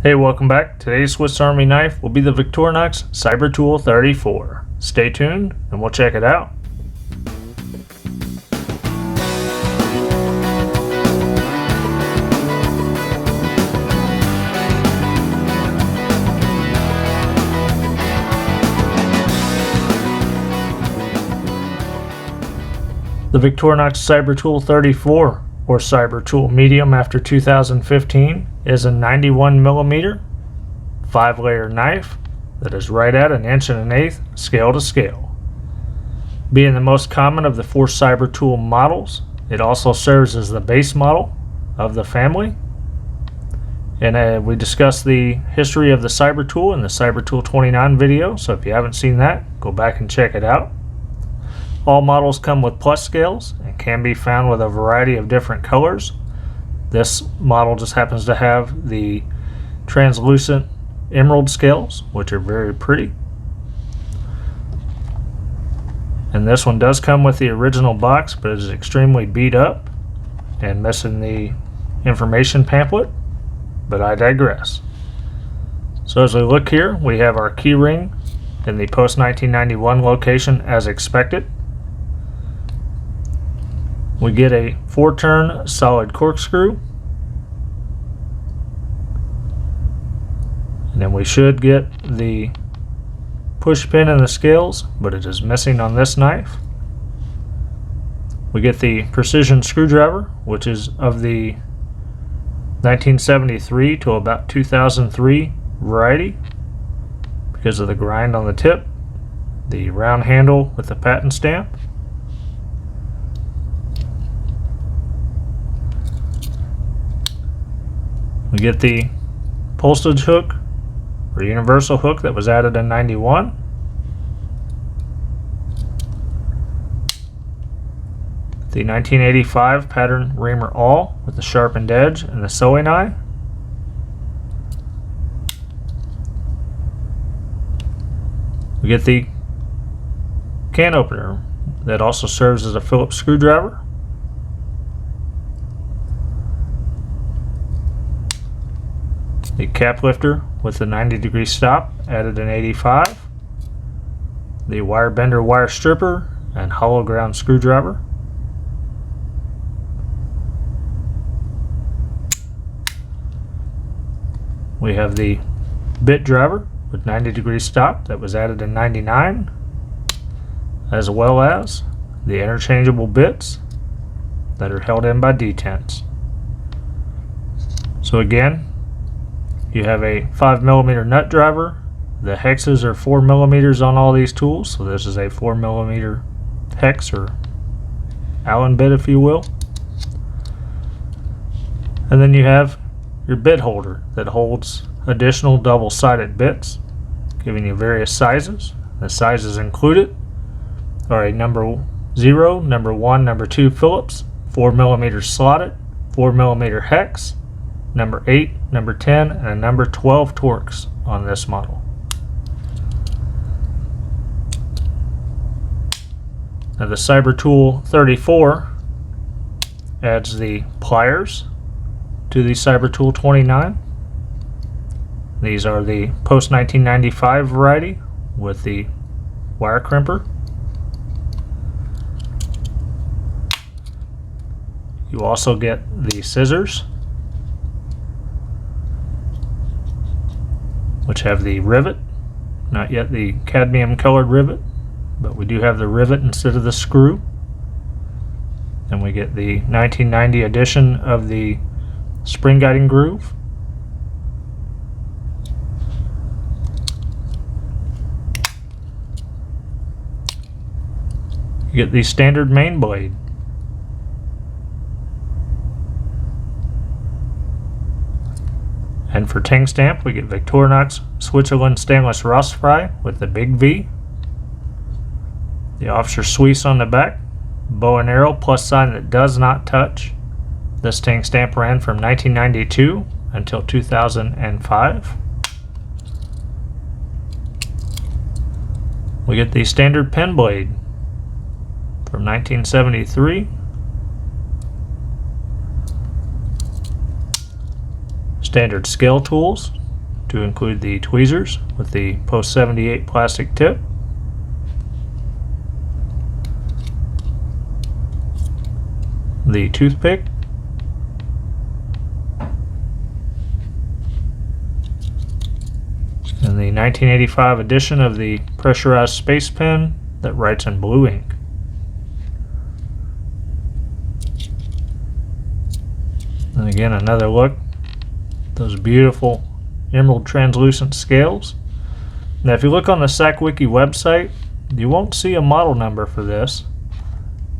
Hey, welcome back. Today's Swiss Army knife will be the Victorinox Cyber Tool 34. Stay tuned and we'll check it out. The Victorinox Cyber Tool 34, or Cyber Tool Medium after 2015, is a 91mm 5-layer knife that is right at 1 1/8" scale to scale. Being the most common of the 4 Cyber Tool models, it also serves as the base model of the family. And we discussed the history of the Cyber Tool in the Cyber Tool 29 video, so if you haven't seen that, go back and check it out. All models come with plus scales and can be found with a variety of different colors. This model just happens to have the translucent emerald scales, which are very pretty. And this one does come with the original box, but it is extremely beat up and missing the information pamphlet, but I digress. So as we look here, we have our key ring in the post-1991 location as expected. We get a 4-turn solid corkscrew, and then we should get the push pin in the scales, but it is missing on this knife. We get the precision screwdriver, which is of the 1973 to about 2003 variety because of the grind on the tip, the round handle with the patent stamp. We get the postage hook or universal hook that was added in 91. The 1985 pattern reamer awl with the sharpened edge and the sewing eye. We get the can opener that also serves as a Phillips screwdriver. The cap lifter with the 90-degree stop added in 85. The wire bender wire stripper and hollow ground screwdriver. We have the bit driver with 90-degree stop that was added in 99, as well as the interchangeable bits that are held in by detents. So again, you have a 5mm nut driver. The hexes are 4mm on all these tools, so this is a 4mm hex or Allen bit, if you will. And then you have your bit holder that holds additional double-sided bits, giving you various sizes. The sizes included are a number 0, number 1, number 2 Phillips, 4mm slotted, 4mm hex, number 8, number 10, and a number 12 Torx on this model. Now the Cyber Tool 34 adds the pliers to the Cyber Tool 29. These are the post-1995 variety with the wire crimper. You also get the scissors, which have the rivet, not yet the cadmium colored rivet, but we do have the rivet instead of the screw. And we get the 1990 edition of the spring guiding groove. You get the standard main blade. And for ting stamp, we get Victorinox Switzerland stainless rust fry with the big V. The officer Suisse on the back, bow and arrow plus sign that does not touch. This ting stamp ran from 1992 until 2005. We get the standard pen blade from 1973. Standard scale tools to include the tweezers with the post 78 plastic tip, the toothpick, and the 1985 edition of the pressurized space pen that writes in blue ink. And again, another look at those beautiful emerald translucent scales. Now if you look on the Sakwiki website, you won't see a model number for this,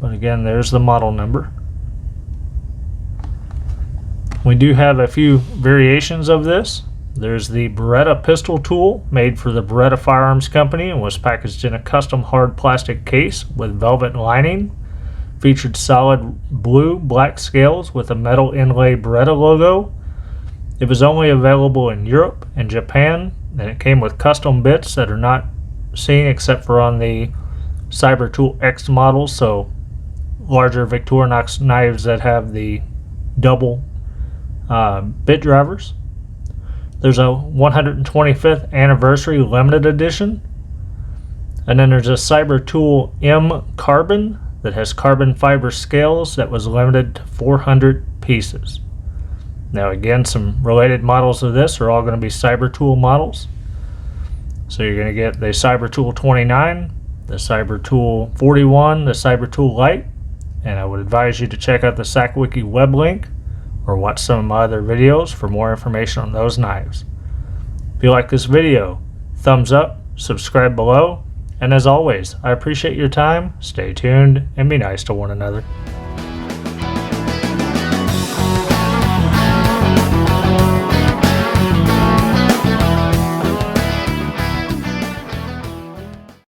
but again, there's the model number. We do have a few variations of this. There's the Beretta pistol tool, made for the Beretta Firearms Company and was packaged in a custom hard plastic case with velvet lining. Featured solid blue black scales with a metal inlay Beretta logo. It was only available in Europe and Japan, and it came with custom bits that are not seen except for on the Cyber Tool X models, so larger Victorinox knives that have the double bit drivers. There's a 125th anniversary limited edition, and then there's a Cyber Tool M Carbon that has carbon fiber scales that was limited to 400 pieces. Now again, some related models of this are all going to be Cyber Tool models. So you're going to get the Cyber Tool 29, the Cyber Tool 41, the Cyber Tool Lite, and I would advise you to check out the Sakwiki web link or watch some of my other videos for more information on those knives. If you like this video, thumbs up, subscribe below, and as always, I appreciate your time. Stay tuned and be nice to one another.